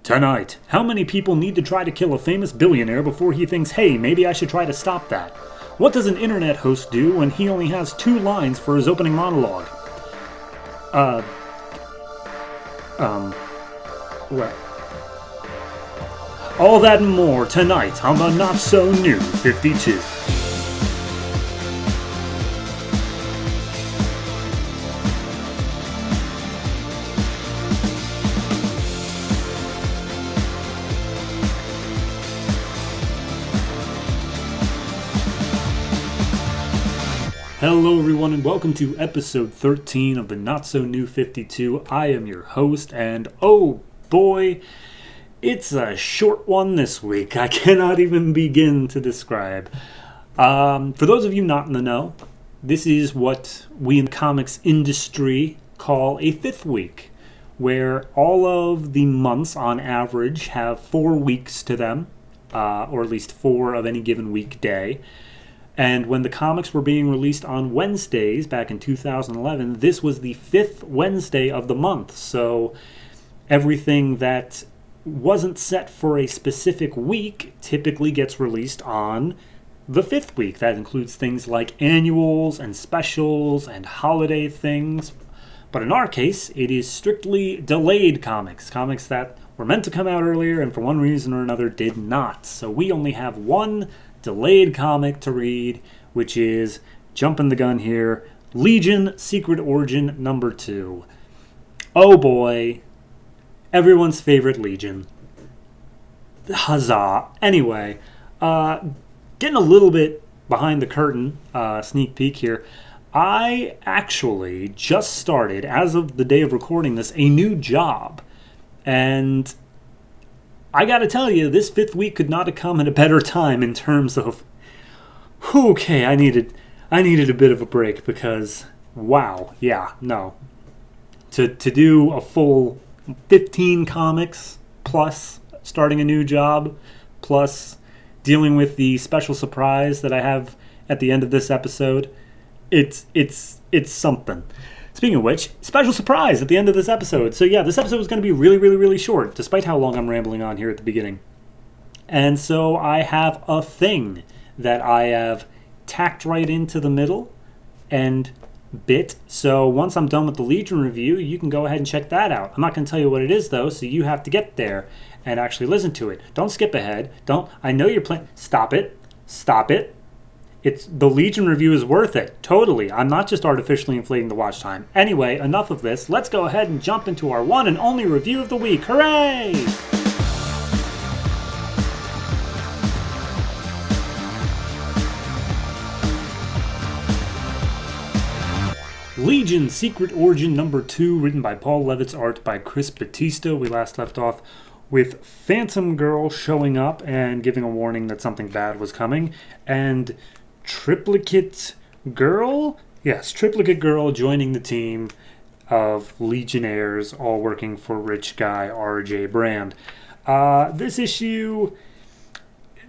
Tonight, how many people need to try to kill a famous billionaire before he thinks, hey, maybe I should try to stop that? What does an internet host do when he only has 2 lines for his opening monologue? What? All that and more tonight on the Not So New 52. Hello everyone and welcome to episode 13 of the Not So New 52. I am your host and oh boy, it's a short one this week. I cannot even begin to describe. For those of you not in the know, this is what we in the comics industry call a fifth week, where all of the months on average have 4 weeks to them, or at least 4 of any given weekday. And when the comics were being released on Wednesdays back in 2011, this was the 5th Wednesday of the month. So everything that wasn't set for a specific week typically gets released on the 5th week. That includes things like annuals and specials and holiday things. But in our case, it is strictly delayed comics. Comics that were meant to come out earlier and for one reason or another did not. So we only have one delayed comic to read, which is, jumping the gun here, Legion Secret Origin number 2. Oh boy, everyone's favorite Legion. Huzzah. Anyway, getting a little bit behind the curtain, sneak peek here. I actually just started, as of the day of recording this, a new job. And I gotta tell you, this 5th week could not have come at a better time in terms of, okay, I needed a bit of a break because, wow, yeah, no. To do a full 15 comics, plus starting a new job, plus dealing with the special surprise that I have at the end of this episode, it's something. Speaking of which, special surprise at the end of this episode. So yeah, this episode is going to be really short, despite how long I'm rambling on here at the beginning. And so I have a thing that I have tacked right into the middle and bit. So once I'm done with the Legion review, you can go ahead and check that out. I'm not going to tell you what it is though, so you have to get there and actually listen to it. Don't skip ahead. I know you're playing. Stop it. The Legion review is worth it. Totally. I'm not just artificially inflating the watch time. Anyway, enough of this. Let's go ahead and jump into our one and only review of the week. Hooray! Legion Secret Origin number 2, written by Paul Levitz, art by Chris Batista. We last left off with Phantom Girl showing up and giving a warning that something bad was coming, and Triplicate Girl? Yes, Triplicate Girl joining the team of Legionnaires, all working for rich guy R.J. Brand. This issue,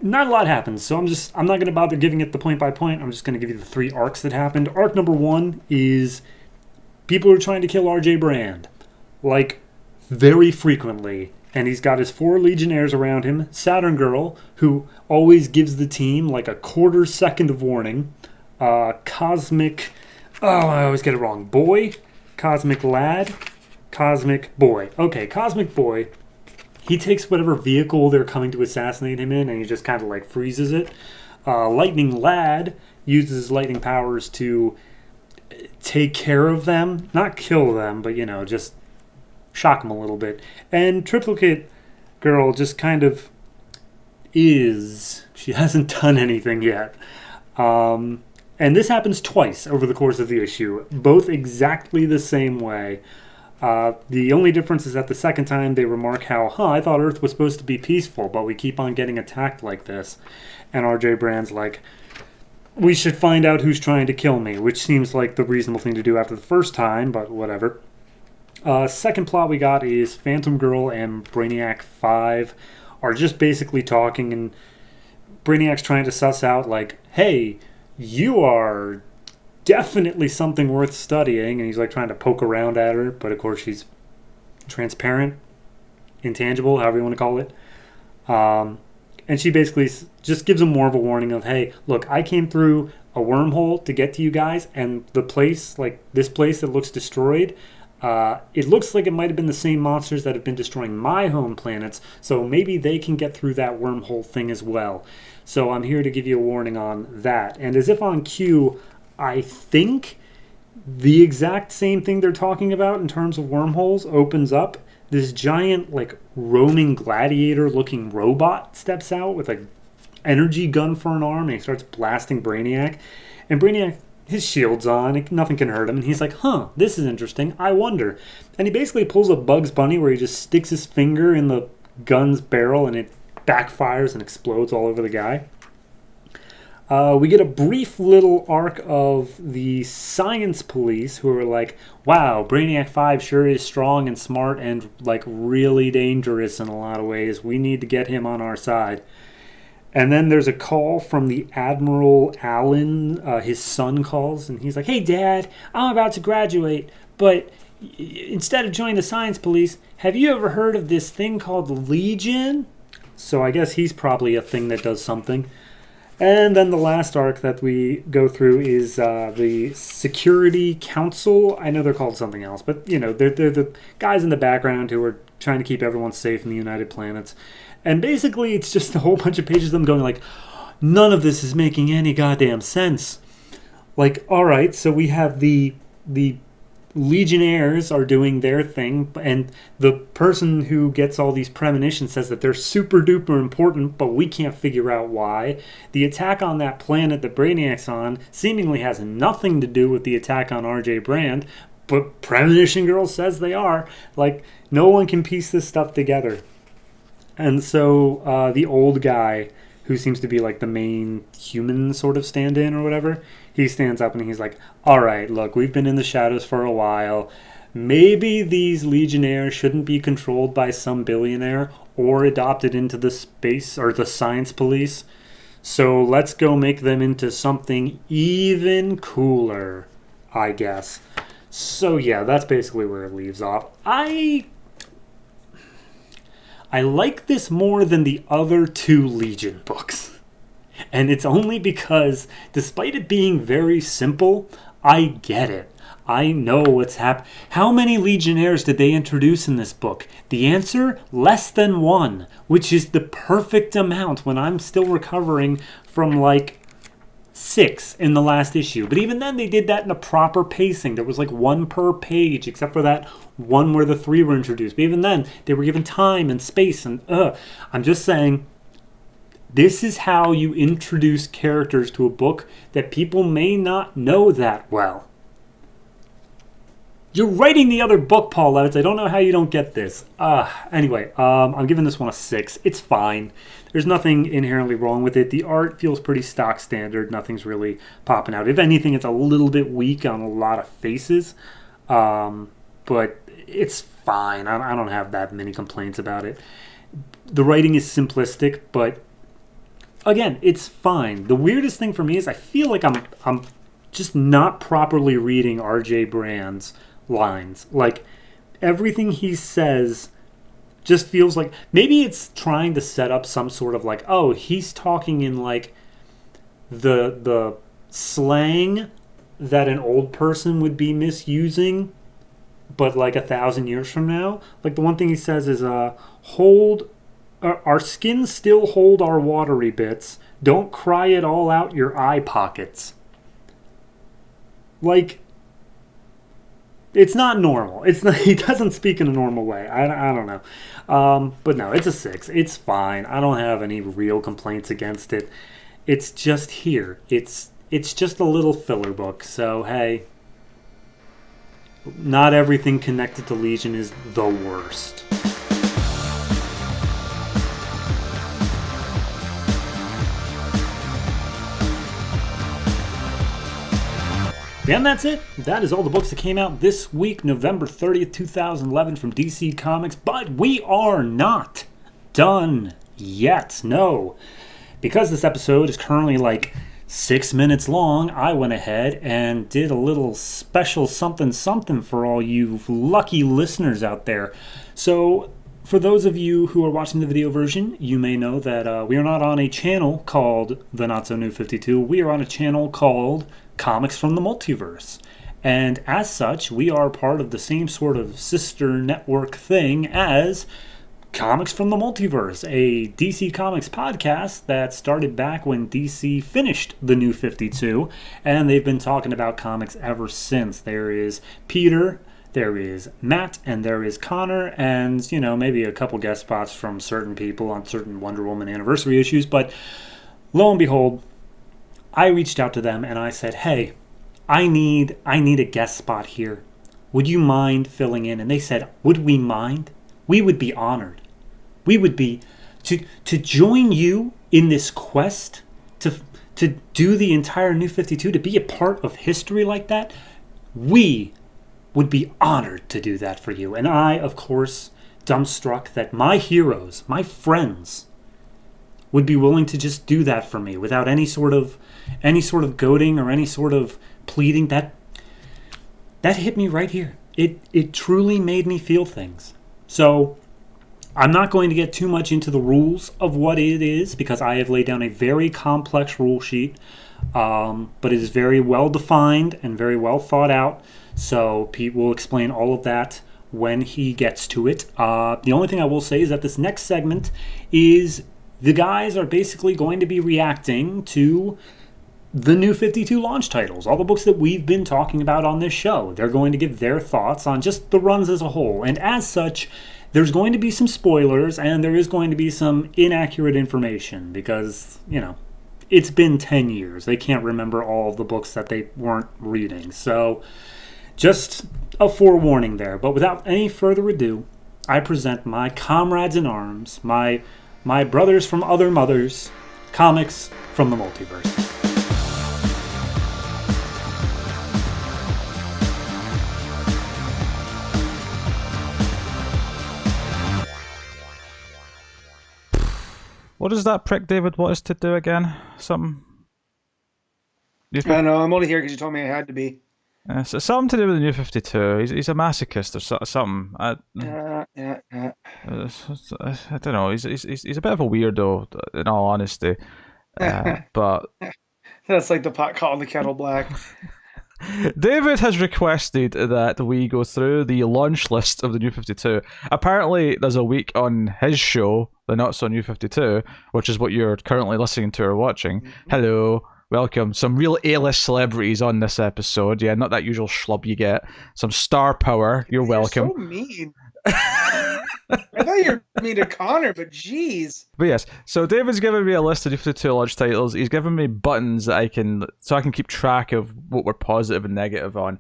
not a lot happens, so I'm not going to bother giving it the point by point. I'm just going to give you the 3 arcs that happened. Arc number 1 is people are trying to kill R.J. Brand, like, very frequently. And he's got his 4 Legionnaires around him. Saturn Girl, who always gives the team like a quarter second of warning. Cosmic... Oh, I always get it wrong. Boy? Cosmic Lad? Cosmic Boy. Okay, Cosmic Boy. He takes whatever vehicle they're coming to assassinate him in and he just kind of like freezes it. Lightning Lad uses his lightning powers to take care of them. Not kill them, but, just shock them a little bit. And Triplicate Girl just kind of is. She hasn't done anything yet. And this happens twice over the course of the issue, both exactly the same way. The only difference is that the second time they remark how, I thought Earth was supposed to be peaceful, but we keep on getting attacked like this. And R.J. Brand's like, we should find out who's trying to kill me, which seems like the reasonable thing to do after the first time, but whatever. Second plot we got is Phantom Girl and Brainiac 5 are just basically talking, and Brainiac's trying to suss out, like, hey, you are definitely something worth studying, and he's like trying to poke around at her, but of course she's transparent intangible, however you want to call it. And she basically just gives him more of a warning of, hey, look, I came through a wormhole to get to you guys, and the place, like this place that looks destroyed, it looks like it might have been the same monsters that have been destroying my home planets, so maybe they can get through that wormhole thing as well. So I'm here to give you a warning on that. And as if on cue, I think the exact same thing they're talking about in terms of wormholes opens up. This giant, like, roaming gladiator-looking robot steps out with a energy gun for an arm, and he starts blasting Brainiac. And Brainiac, his shield's on, nothing can hurt him, and he's like, this is interesting, I wonder. And he basically pulls a Bugs Bunny where he just sticks his finger in the gun's barrel, and it backfires and explodes all over the guy. We get a brief little arc of the science police who are like, wow, Brainiac 5 sure is strong and smart and like really dangerous in a lot of ways. We need to get him on our side. And then there's a call from the Admiral Allen. His son calls and he's like, hey, Dad, I'm about to graduate, but instead of joining the science police, have you ever heard of this thing called Legion? So I guess he's probably a thing that does something. And then the last arc that we go through is the Security Council. I know they're called something else, but, you know, they're the guys in the background who are trying to keep everyone safe in the United Planets. And basically, it's just a whole bunch of pages of them going like, none of this is making any goddamn sense. Like, all right, so we have the Legionnaires are doing their thing, and the person who gets all these premonitions says that they're super duper important, but we can't figure out why. The attack on that planet that Brainiac's on seemingly has nothing to do with the attack on RJ Brand, but Premonition Girl says they are. Like, no one can piece this stuff together. And so the old guy, who seems to be like the main human sort of stand-in or whatever, he stands up and he's like, all right, look, we've been in the shadows for a while. Maybe these Legionnaires shouldn't be controlled by some billionaire or adopted into the space or the science police. So let's go make them into something even cooler, I guess. So yeah, that's basically where it leaves off. I like this more than the other two Legion books. And it's only because, despite it being very simple, I get it. I know what's happening. How many Legionnaires did they introduce in this book? The answer? Less than one, which is the perfect amount when I'm still recovering from like 6 in the last issue. But even then, they did that in a proper pacing. There was like 1 per page, except for that one where the 3 were introduced. But even then, they were given time and space. And I'm just saying, this is how you introduce characters to a book that people may not know that well. You're writing the other book, Paul Levitz. I don't know how you don't get this. Anyway, I'm giving this one a 6. It's fine. There's nothing inherently wrong with it. The art feels pretty stock standard. Nothing's really popping out. If anything, it's a little bit weak on a lot of faces. But it's fine. I don't have that many complaints about it. The writing is simplistic, but again, it's fine. The weirdest thing for me is I feel like I'm just not properly reading RJ Brand's lines. Like, everything he says just feels like maybe it's trying to set up some sort of like, oh, he's talking in like the slang that an old person would be misusing, but like 1,000 years from now. Like, the one thing he says is hold our skins still hold our watery bits. Don't cry it all out your eye pockets. Like, it's not normal. It's not. He doesn't speak in a normal way. I don't know. But no, it's a 6. It's fine. I don't have any real complaints against it. It's just here. It's just a little filler book. So hey, not everything connected to Legion is the worst. And that's it. That is all the books that came out this week, November 30th, 2011 from DC Comics. But we are not done yet. No. Because this episode is currently like 6 minutes long, I went ahead and did a little special something for all you lucky listeners out there. So for those of you who are watching the video version, you may know that we are not on a channel called The Not So New 52. We are on a channel called Comics from the Multiverse. And as such, we are part of the same sort of sister network thing as Comics from the Multiverse, a DC Comics podcast that started back when DC finished the New 52, and they've been talking about comics ever since. There is Peter, there is Matt, and there is Connor, and, you know, maybe a couple guest spots from certain people on certain Wonder Woman anniversary issues, but lo and behold, I reached out to them and I said, hey, I need a guest spot here. Would you mind filling in? And they said, would we mind? We would be honored. We would be to join you in this quest to do the entire New 52, to be a part of history like that. We would be honored to do that for you. And I, of course, dumbstruck that my heroes, my friends, would be willing to just do that for me without any sort of goading or any sort of pleading. That hit me right here. It truly made me feel things. So I'm not going to get too much into the rules of what it is because I have laid down a very complex rule sheet, but it is very well defined and very well thought out. So Pete will explain all of that when he gets to it. The only thing I will say is that this next segment is the guys are basically going to be reacting to the New 52 launch titles, all the books that we've been talking about on this show. They're going to give their thoughts on just the runs as a whole. And as such, there's going to be some spoilers and there is going to be some inaccurate information because, you know, it's been 10 years. They can't remember all of the books that they weren't reading. So just a forewarning there. But without any further ado, I present my comrades in arms, my brothers from other mothers, Comics from the Multiverse. What does that prick David want us to do again? Something? I don't know. I'm only here because you told me I had to be. So something to do with the New 52. He's a masochist or something. I don't know. He's a bit of a weirdo, in all honesty. But that's like the pot calling the kettle black. David has requested that we go through the launch list of the New 52. Apparently, there's a week on his show, the Not So New 52, which is what you're currently listening to or watching. Mm-hmm. Hello, welcome. Some real A-list celebrities on this episode. Yeah, not that usual schlub you get. Some star power. You're welcome. So mean. I thought you were mean to Connor, but jeez. But yes, so David's given me a list of New 52 launch titles. He's given me buttons that I can keep track of what we're positive and negative on.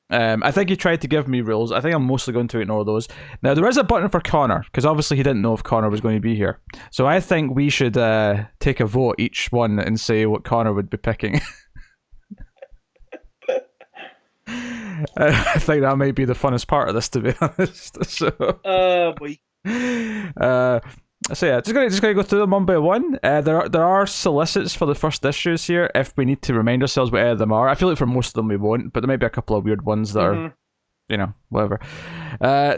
I think he tried to give me rules. I think I'm mostly going to ignore those. Now, there is a button for Connor, because obviously he didn't know if Connor was going to be here. So I think we should take a vote, each one, and say what Connor would be picking. I think that might be the funnest part of this, to be honest. So, boy. So yeah, just gonna go through them one by one. There are solicits for the first issues here if we need to remind ourselves what any of them are. I feel like for most of them we won't, but there might be a couple of weird ones that are, you know, whatever.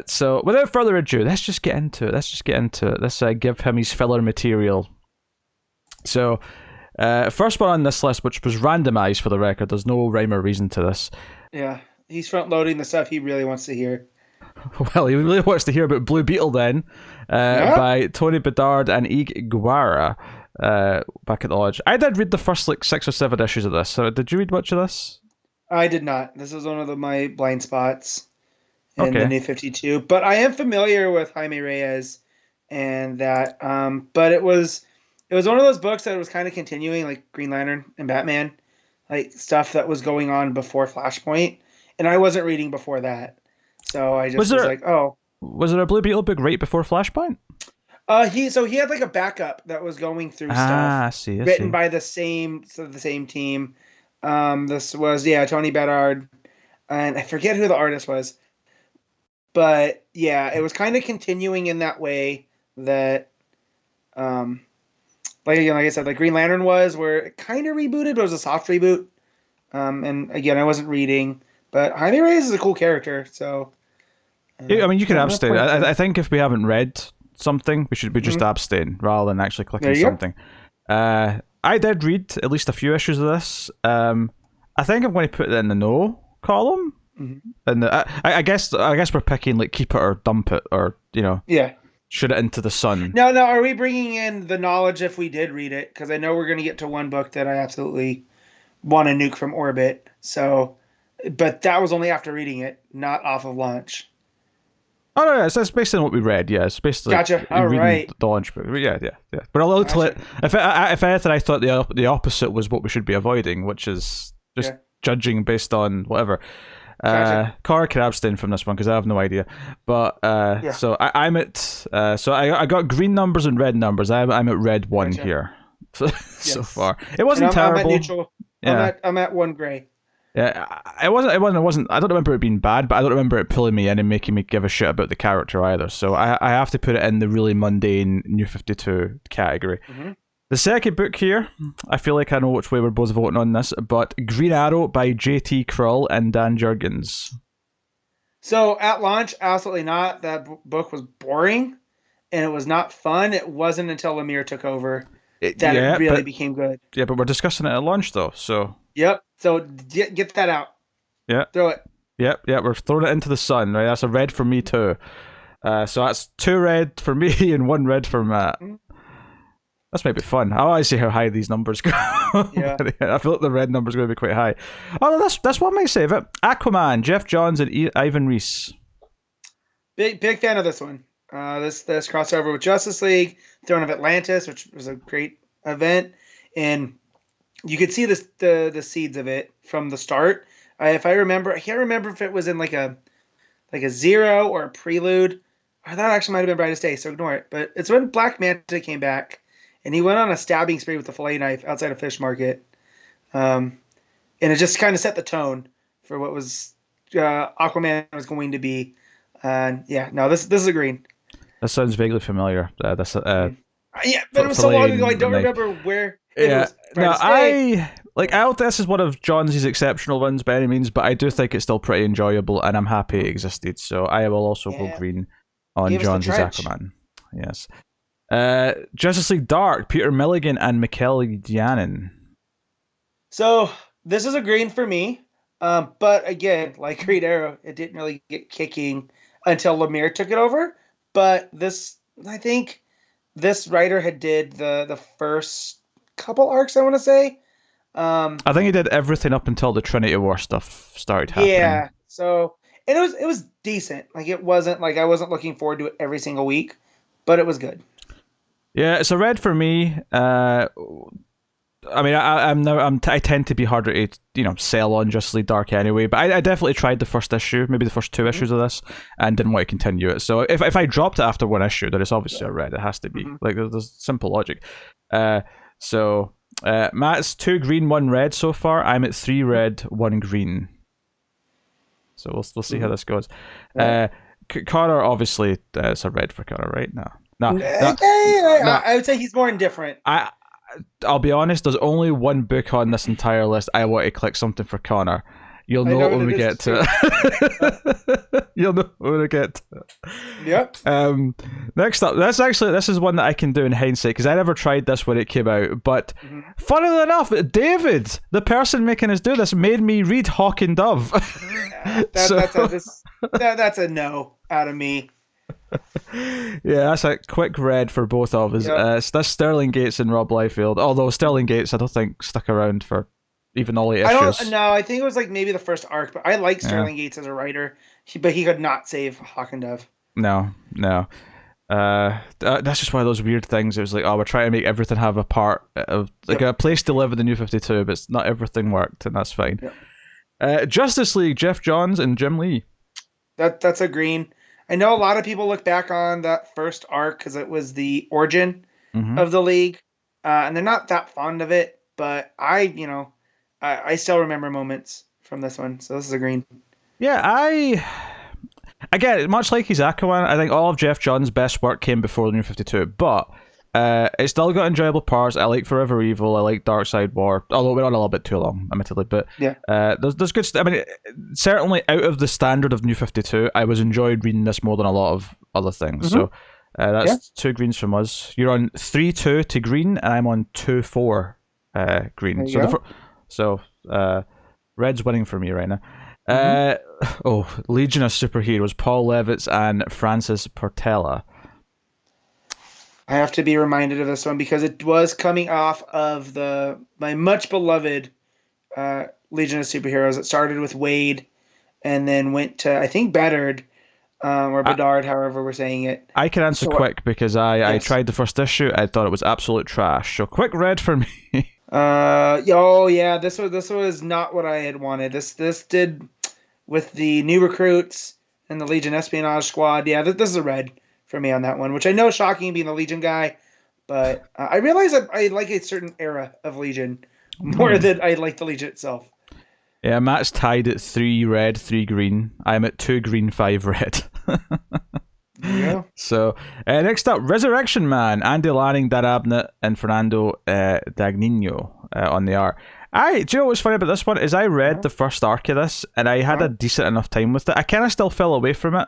So without further ado, let's just get into it. Let's give him his filler material. So, first one on this list, which was randomized for the record. There's no rhyme or reason to this. Yeah, he's front loading the stuff he really wants to hear. Well, he really wants to hear about Blue Beetle then, by Tony Bedard and Ig Guara, back at the Lodge. I did read the first 6 or 7 issues of this. So did you read much of this? I did not. This was one of my blind spots in the New 52. But I am familiar with Jaime Reyes and that. But it was one of those books that was kind of continuing, like Green Lantern and Batman, like stuff that was going on before Flashpoint, and I wasn't reading before that. So I just was like, oh. Was there a Blue Beetle book right before Flashpoint? He had like a backup that was going through stuff. I see. Written by the same team. This was Tony Bedard, and I forget who the artist was. But yeah, it was kind of continuing in that way that like I said, like Green Lantern was, where it kind of rebooted, but it was a soft reboot. And again, I wasn't reading. But Jaime Reyes is a cool character, so I mean, you can I'm gonna abstain. point to- I think if we haven't read something, we should just abstain rather than actually clicking There you go. something. I did read at least a few issues of this. I think I'm going to put it in the no column. And I guess we're picking like keep it or dump it, or Yeah. shoot it into the sun. No, are we bringing in the knowledge if we did read it? Because I know we're going to get to one book that I absolutely want to nuke from orbit. So, but that was only after reading it, not off of launch. Oh no, it's based on what we read. Yeah, it's based on Gotcha. All right. the launch book. Yeah. But allowed to let. If anything, I thought the opposite was what we should be avoiding, which is just judging based on whatever. Cora can abstain from this one because I have no idea. But so I'm at. So I got green numbers and red numbers. I'm at red 1 here so far. It wasn't terrible. I'm at neutral. Yeah. I'm at 1 gray. Yeah, it wasn't. I don't remember it being bad, but I don't remember it pulling me in and making me give a shit about the character either. So I have to put it in the really mundane New 52 category. The second book here, I feel like I know which way we're both voting on this, but Green Arrow by J.T. Krull and Dan Jurgens. So at launch, absolutely not. That book was boring, and it was not fun. It wasn't until Lemire took over that it really became good. Yeah, but we're discussing it at launch though, so. Yep. So get that out. Yeah. Throw it. Yep. We're throwing it into the sun. Right, that's a red for me too. So that's 2 red for me and 1 red for Matt. That's maybe fun. I want to see how high these numbers go. Yeah. I feel like the red number's going to be quite high. Oh, that's what might save it. Aquaman, Jeff Johns and Ivan Reis. Big fan of this one. This crossover with Justice League, Throne of Atlantis, which was a great event, and you could see the seeds of it from the start. If I remember, I can't remember if it was in like a zero or a prelude. I thought it actually might have been Brightest Day, so ignore it. But it's when Black Manta came back, and he went on a stabbing spree with a fillet knife outside a fish market, and it just kind of set the tone for what was Aquaman was going to be. This is a green. That sounds vaguely familiar. But it was so long ago. I don't remember where. This is one of John's exceptional ones by any means, but I do think it's still pretty enjoyable, and I'm happy it existed. So I will also go green on John's Aquaman. Yes. Justice League Dark, Peter Milligan and Mikkel Janin. So this is a green for me, but again, like Green Arrow, it didn't really get kicking until Lemire took it over. But I think this writer had did the first couple arcs, I want to say. I think he did everything up until the Trinity War stuff started happening. Yeah, so and it was decent. Like it wasn't like I wasn't looking forward to it every single week, but it was good. Yeah, it's a red for me. I mean, I tend to be harder to sell on Justice League Dark anyway, but I definitely tried the first issue, maybe the first 2 issues of this, and didn't want to continue it. So if I dropped it after 1 issue, then it's obviously a red. It has to be like there's simple logic. Matt's 2 green, 1 red so far. I'm at 3 red, 1 green. So we'll see how this goes. Connor, obviously, it's a red for Connor, right? No. I would say he's more indifferent. I'll be honest, there's only 1 book on this entire list I want to click something for Connor. You'll know when we get to it. You'll know when we get to it. Yep. Next up, this is one that I can do in hindsight because I never tried this when it came out. But funnily enough, David, the person making us do this, made me read Hawk and Dove. That's a no out of me. Yeah, that's a quick red for both of us. Yep. That's Sterling Gates and Rob Liefeld. Although Sterling Gates, I don't think stuck around for even all 8 issues. I think it was like maybe the first arc, but I like Sterling Gates as a writer. But he could not save Hawk and Dove. No. That's just one of those weird things. It was like, we're trying to make everything have a part of a place to live in the New 52, but not everything worked, and that's fine. Yep. Justice League, Jeff Johns and Jim Lee. That's a green. I know a lot of people look back on that first arc because it was the origin of the league, and they're not that fond of it. But I still remember moments from this one, so this is a green. Yeah, again, much like his Aquaman, I think all of Jeff Johns' best work came before the New 52. But It's still got enjoyable parts. I like Forever Evil. I like Dark Side War. Although we're on a little bit too long, admittedly. But yeah, there's good stuff. I mean, certainly out of the standard of New 52, I was enjoyed reading this more than a lot of other things. So that's 2 greens from us. You're on 3-2 to green, and I'm on 2-4 green. So red's winning for me right now. Legion of Superheroes, Paul Levitz and Francis Portela. I have to be reminded of this one because it was coming off of my much beloved Legion of Superheroes. It started with Wade and then went to, I think, Bedard or Bedard, however we're saying it. I can answer quick because I tried the first issue. I thought it was absolute trash. So quick red for me. This was not what I had wanted. This did with the new recruits and the Legion Espionage Squad. Yeah, this is a red for me on that one, which I know is shocking being a Legion guy, but I realize that I like a certain era of Legion more than I like the Legion itself. Yeah, Matt's tied at 3 red, 3 green. I'm at 2 green, 5 red. Yeah. So, next up, Resurrection Man, Andy Lanning, Dan Abnett, and Fernando Dagnino on the art. Do you know what's funny about this one is I read the first arc of this, and I had a decent enough time with it. I kind of still fell away from it,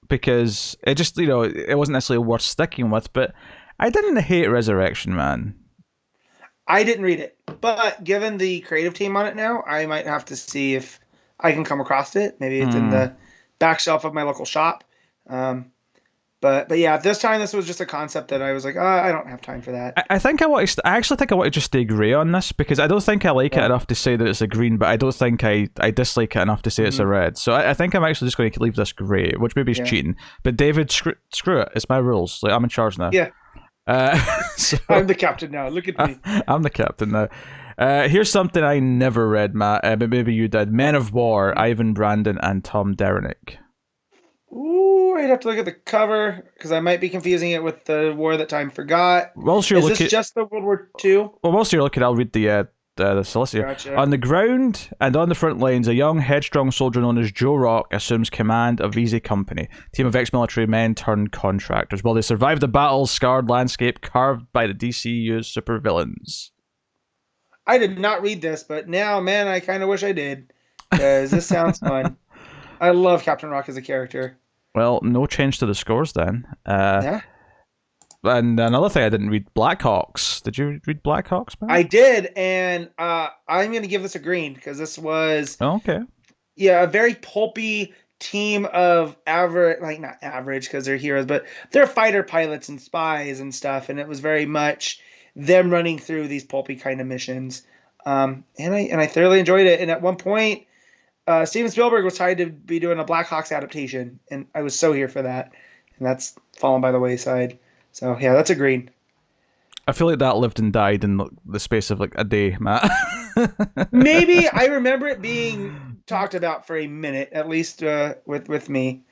because it just, it wasn't necessarily worth sticking with, but I didn't hate Resurrection Man. I didn't read it, but given the creative team on it now, I might have to see if I can come across it. Maybe it's in the back shelf of my local shop. But yeah, this time this was just a concept that I was like, I don't have time for that. I actually think I want to just stay grey on this, because I don't think I like it enough to say that it's a green, but I don't think I dislike it enough to say it's a red. So I think I'm actually just going to leave this grey, which maybe is cheating. But David, screw it. It's my rules. Like, I'm in charge now. Yeah. So, I'm the captain now. Look at me. I'm the captain now. Here's something I never read, Matt, but maybe you did. Men of War, Ivan Brandon and Tom Derenick. Ooh, I'd have to look at the cover because I might be confusing it with the War That Time Forgot. Is this just the World War II? Well, whilst you're looking, I'll read the solicitor. Gotcha. On the ground and on the front lines, a young, headstrong soldier known as Joe Rock assumes command of Easy Company, team of ex-military men turned contractors, while they survive the battle's scarred landscape carved by the DCU's supervillains. I did not read this, but now, man, I kind of wish I did, because this sounds fun. I love Captain Rock as a character. Well, no change to the scores then. Yeah. And another thing I didn't read, Blackhawks. Did you read Blackhawks, man? I did, and I'm going to give this a green, because this was... Oh, okay. Yeah, a very pulpy team of not average, because they're heroes, but they're fighter pilots and spies and stuff, and it was very much them running through these pulpy kind of missions. And I thoroughly enjoyed it, and at one point... Steven Spielberg was tied to be doing a Blackhawks adaptation, and I was so here for that, and that's fallen by the wayside. So yeah, that's a green. I feel like that lived and died in the space of like a day, Matt. Maybe I remember it being talked about for a minute, at least with me.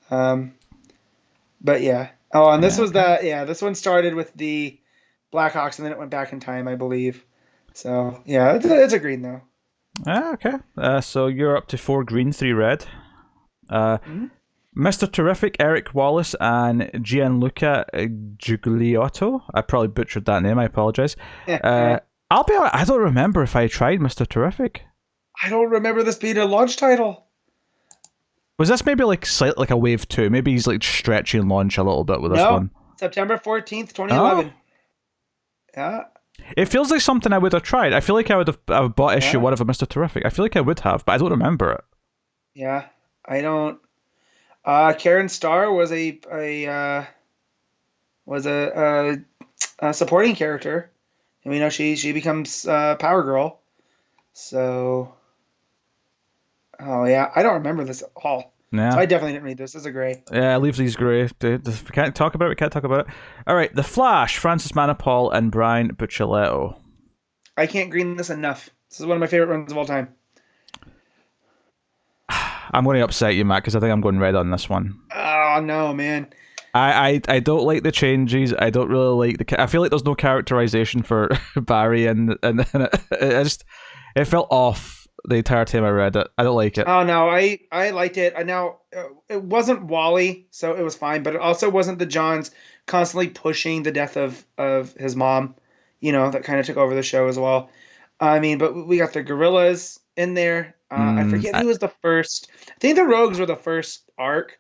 But yeah. Oh, and this was that. Yeah, this one started with the Blackhawks, and then it went back in time, I believe. So yeah, it's a green though. Okay. So you're up to 4 green, 3 red. Mr. Terrific, Eric Wallace, and Gianluca Giuliotto. I probably butchered that name. I apologize. I'll be honest, I don't remember if I tried Mr. Terrific. I don't remember this being a launch title. Was this maybe like slightly like a wave 2? Maybe he's like stretching launch a little bit with this one. September 14th, 2011. Oh. Yeah. It feels like something I would have tried. I feel like I would have bought issue 1 of a Mr. Terrific. I feel like I would have, but I don't remember it. Yeah, I don't. Karen Starr was a supporting character, and we know she becomes Power Girl. So, oh yeah, I don't remember this at all. Yeah. So I definitely didn't read this. This is a gray. Yeah, leave these gray. If we can't talk about it, we can't talk about it. All right, The Flash, Francis Manapul and Brian Buccellato. I can't green this enough. This is one of my favorite runs of all time. I'm going to upset you, Matt, because I think I'm going red on this one. Oh, no, man. I don't like the changes. I don't really like I feel like there's no characterization for Barry, and it felt off. the entire time I read it. I don't like it. Oh no, I liked it. It wasn't Wally, so it was fine, but it also wasn't the Johns constantly pushing the death of his mom, that kind of took over the show as well. I mean, but we got the Gorillas in there. I forget who was the first. I think the Rogues were the first arc,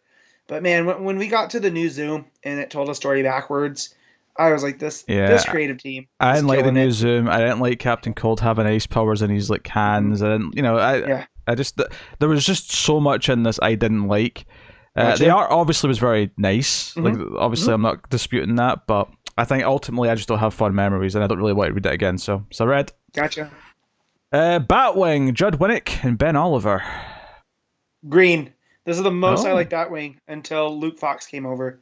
but man, when we got to the new Zoom and it told a story backwards, I was like, this creative team. I didn't like the new Zoom. I didn't like Captain Cold having ice powers in his like hands, and I just there was just so much in this I didn't like. Gotcha. The art obviously was very nice. Like obviously I'm not disputing that, but I think ultimately I just don't have fun memories, and I don't really want to read it again. So I read. Gotcha. Batwing, Judd Winnick and Ben Oliver. Green. This is the most I liked Batwing until Luke Fox came over.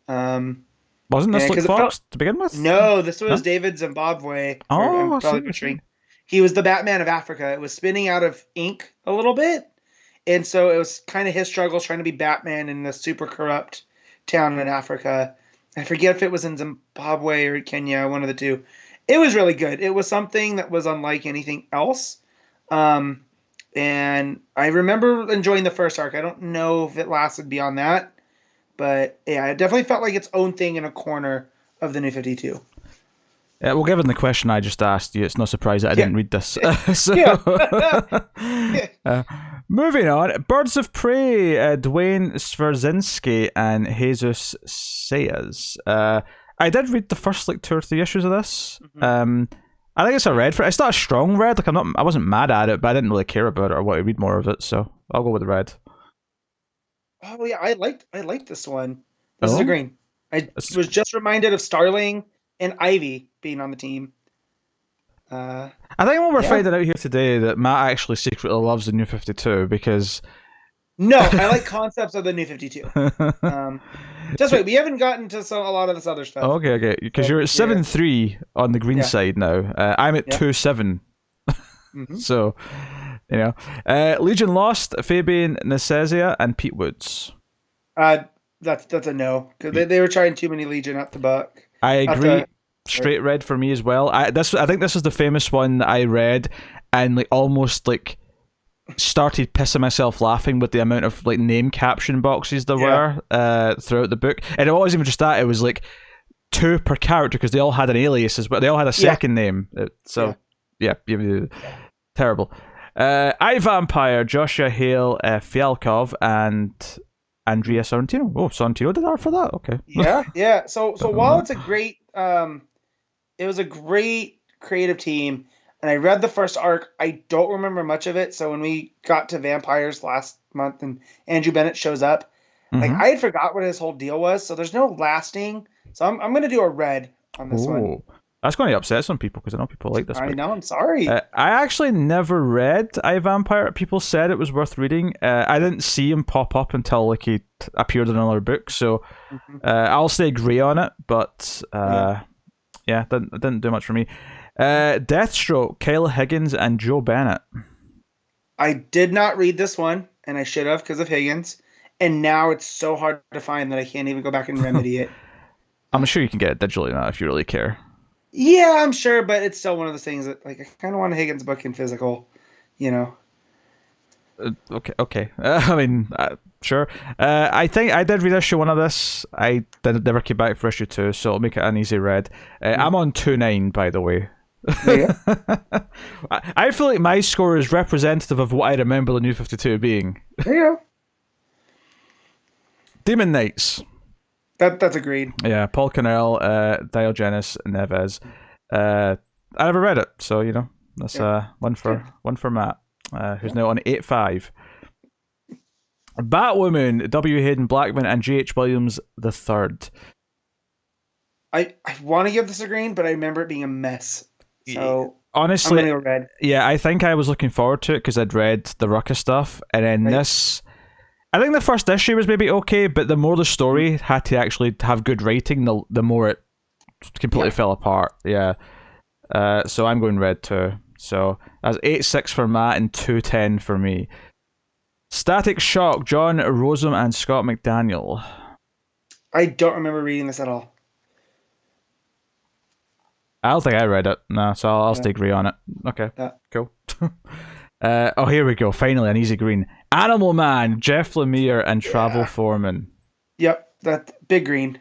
Wasn't this Luke Fox to begin with? No, this was David Zimbabwe. Oh, I'm probably butchering. He was the Batman of Africa. It was spinning out of ink a little bit. And so it was kind of his struggles trying to be Batman in the super corrupt town in Africa. I forget if it was in Zimbabwe or Kenya, one of the two. It was really good. It was something that was unlike anything else. And I remember enjoying the first arc. I don't know if it lasted beyond that. But yeah, it definitely felt like its own thing in a corner of the New 52. Yeah, well, given the question I just asked you, it's no surprise that I didn't read this. Moving on, Birds of Prey, Dwayne Swerzinski and Jesus Sayas. I did read the first 2 or 3 issues of this. I think it's a read for it. It's not a strong read. I wasn't mad at it, but I didn't really care about it or want to read more of it. So I'll go with the red. Oh yeah, I liked this one. This is a green. I was just reminded of Starling and Ivy being on the team. I think what we're finding out here today that Matt actually secretly loves the New 52 because... No, I like concepts of the New 52. Just wait, we haven't gotten to a lot of this other stuff. Okay, because you're at 7-3 on the green side now. I'm at 2-7. So, Legion Lost, Fabian Necezia and Pete Woods. That's a no, because they were trying too many Legion at the buck. I agree. Straight red for me as well. I think this is the famous one that I read and almost started pissing myself laughing with the amount of name caption boxes there were throughout the book. And it wasn't even just that, it was 2 per character because they all had an alias, but they all had a second name. Terrible. iVampire, Joshua Hale, Fialkov, and Andrea Sorrentino. Oh, Sorrentino did art for that? Okay. Yeah. So while it's a great... it was a great creative team, and I read the first arc. I don't remember much of it, so when we got to Vampires last month and Andrew Bennett shows up, I had forgot what his whole deal was, so there's no lasting. So I'm going to do a red on this one. That's going to upset some people because I know people like this. I know, I'm sorry. I actually never read iVampire. People said it was worth reading. I didn't see him pop up until he appeared in another book, so I'll stay grey on it, but didn't do much for me. Deathstroke, Kyle Higgins and Joe Bennett. I did not read this one, and I should have because of Higgins, and now it's so hard to find that I can't even go back and remedy it. I'm sure you can get it digitally now if you really care. Yeah, I'm sure, but it's still one of those things that I kind of want a Higgins book in physical, Okay. Sure. I think I did read issue 1 of this. I never came back for issue 2, so I'll make it an easy read. I'm on 2-9, by the way. Yeah. I feel like my score is representative of what I remember the New 52 being. There you go. Demon Knights. That's agreed. Yeah, Paul Connell, Diogenes Neves. I never read it, so that's one for Matt, who's now on 8-5. Batwoman, W. Hayden Blackman and J.H. Williams III. I want to give this a green, but I remember it being a mess. So honestly, I'm gonna go red. Yeah, I think I was looking forward to it because I'd read the Rucka stuff, and then this. I think the first issue was maybe okay, but the more the story had to actually have good writing, the more it completely fell apart. Yeah. So I'm going red too. So that's 8-6 for Matt and 2-10 for me. Static Shock, John Rosen and Scott McDaniel. I don't remember reading this at all. I don't think I read it. No, so I'll stay grey on it. Okay, cool. Here we go. Finally, an easy green. Animal Man, Jeff Lemire, and Travel Foreman. Yep, that big green.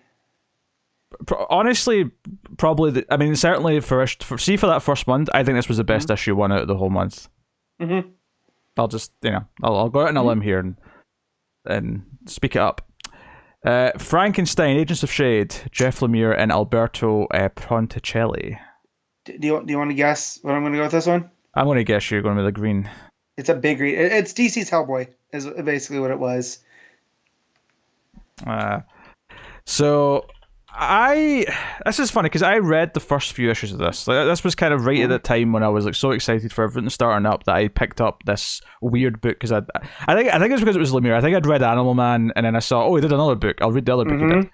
Honestly, probably. Certainly for that first month, I think this was the best issue one out of the whole month. Mm-hmm. I'll just, I'll go out on a limb here and speak it up. Frankenstein, Agents of Shade, Jeff Lemire, and Alberto Ponticelli. Do you want to guess what I'm going to go with this one? I'm going to guess you're going with the green. It's a big green. It's DC's Hellboy, is basically what it was. So this is funny because I read the first few issues of this. Like, this was kind of right at the time when I was like so excited for everything starting up that I picked up this weird book because I think it's because it was Lemire. I think I'd read Animal Man and then I saw he did another book. I'll read the other book he did.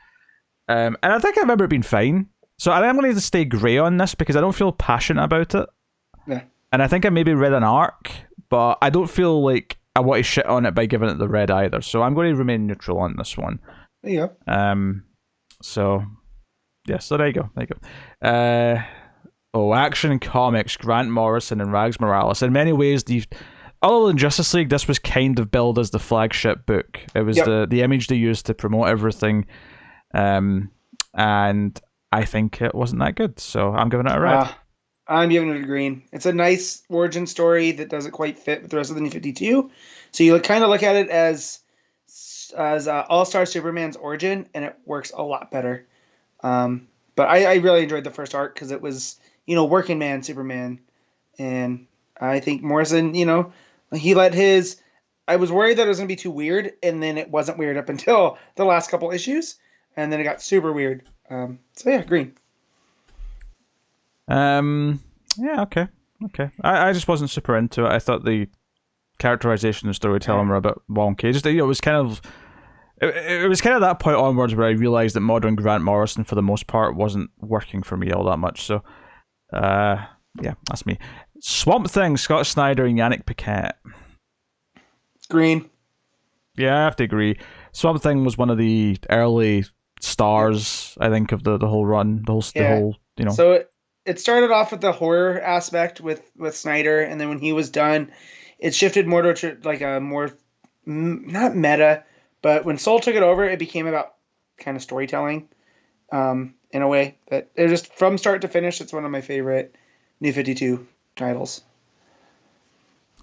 And I think I remember it being fine. So I think I'm going to stay grey on this because I don't feel passionate about it. Yeah. And I think I maybe read an arc, but I don't feel like I want to shit on it by giving it the red either. So I'm going to remain neutral on this one. There you go. So there you go. Action Comics, Grant Morrison and Rags Morales. In many ways, other than Justice League, this was kind of billed as the flagship book. It was the image they used to promote everything. And I think it wasn't that good. So I'm giving it a red. I'm giving it a green. It's a nice origin story that doesn't quite fit with the rest of the New 52. So you kind of look at it as All-Star Superman's origin, and it works a lot better. But I really enjoyed the first arc because it was, working man Superman. And I think Morrison, he let his... I was worried that it was going to be too weird, and then it wasn't weird up until the last couple issues, and then it got super weird. Green. Okay. I just wasn't super into it. I thought the characterization and storytelling were a bit wonky. It was kind of... It was kind of that point onwards where I realised that modern Grant Morrison, for the most part, wasn't working for me all that much. So, that's me. Swamp Thing, Scott Snyder and Yannick Paquette. Green. Yeah, I have to agree. Swamp Thing was one of the early stars, I think, of the whole run. The whole. So it started off with the horror aspect with Snyder, and then when he was done, it shifted more to like a more not meta. But when Soul took it over, it became about kind of storytelling in a way that it just from start to finish. It's one of my favorite New 52 titles.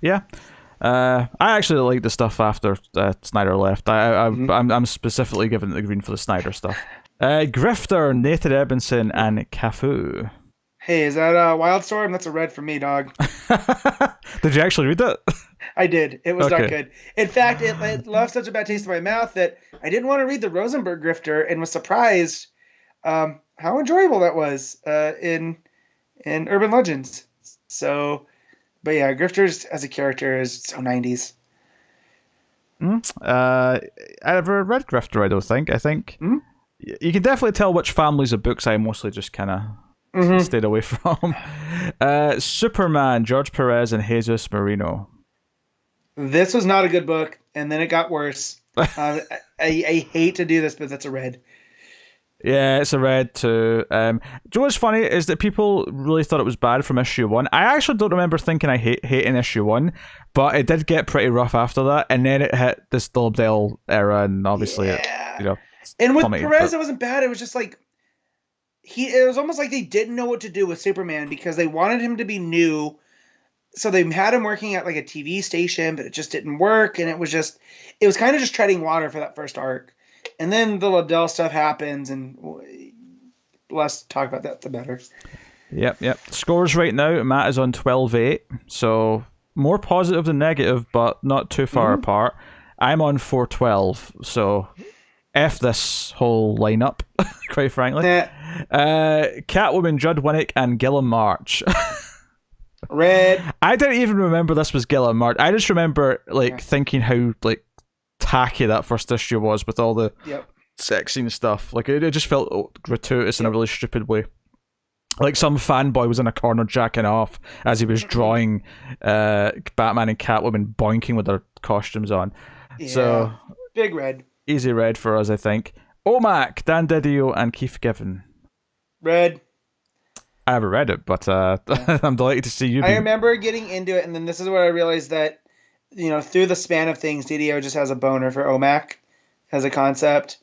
Yeah, I actually like the stuff after Snyder left. I'm specifically giving it the green for the Snyder stuff. Grifter, Nathan Ebbenson, and Cafu. Hey, is that Wildstorm? That's a red for me, dog. Did you actually read that? I did. It was not good. In fact, it left such a bad taste in my mouth that I didn't want to read the Rosenberg Grifter and was surprised how enjoyable that was in Urban Legends. So, but yeah, Grifters as a character is so 90s. I never read Grifter, I don't think. I think you can definitely tell which families of books I mostly just kind of stayed away from. Superman, George Perez and Jesus Marino. This was not a good book, and then it got worse. I hate to do this, but that's a red. Yeah, it's a red too. Do you know what's funny is that people really thought it was bad from issue 1. I actually don't remember thinking I hating issue 1, but it did get pretty rough after that, and then it hit this Dale era, and obviously it. And with Perez, it wasn't bad. It was just like it was almost like they didn't know what to do with Superman because they wanted him to be new. So they had him working at like a TV station, but it just didn't work. And it was kind of just treading water for that first arc. And then the Liddell stuff happens, and less talk about that, the better. Yep. Scores right now, Matt is on 12-8. So more positive than negative, but not too far apart. I'm on 4-12. So F this whole lineup, quite frankly. Catwoman, Judd Winnick, and Gilliam March. Red. I didn't even remember this was Gilliam March. I just remember thinking how tacky that first issue was with all the sex scene stuff. Like it just felt gratuitous in a really stupid way. Like some fanboy was in a corner jacking off as he was drawing Batman and Catwoman boinking with their costumes on. Yeah. So big red. Easy red for us, I think. OMAC, Dan Didio, and Keith Giffen. Red. I never read it, but I'm delighted to see you. I remember getting into it, and then this is where I realized that, through the span of things, DDO just has a boner for OMAC as a concept,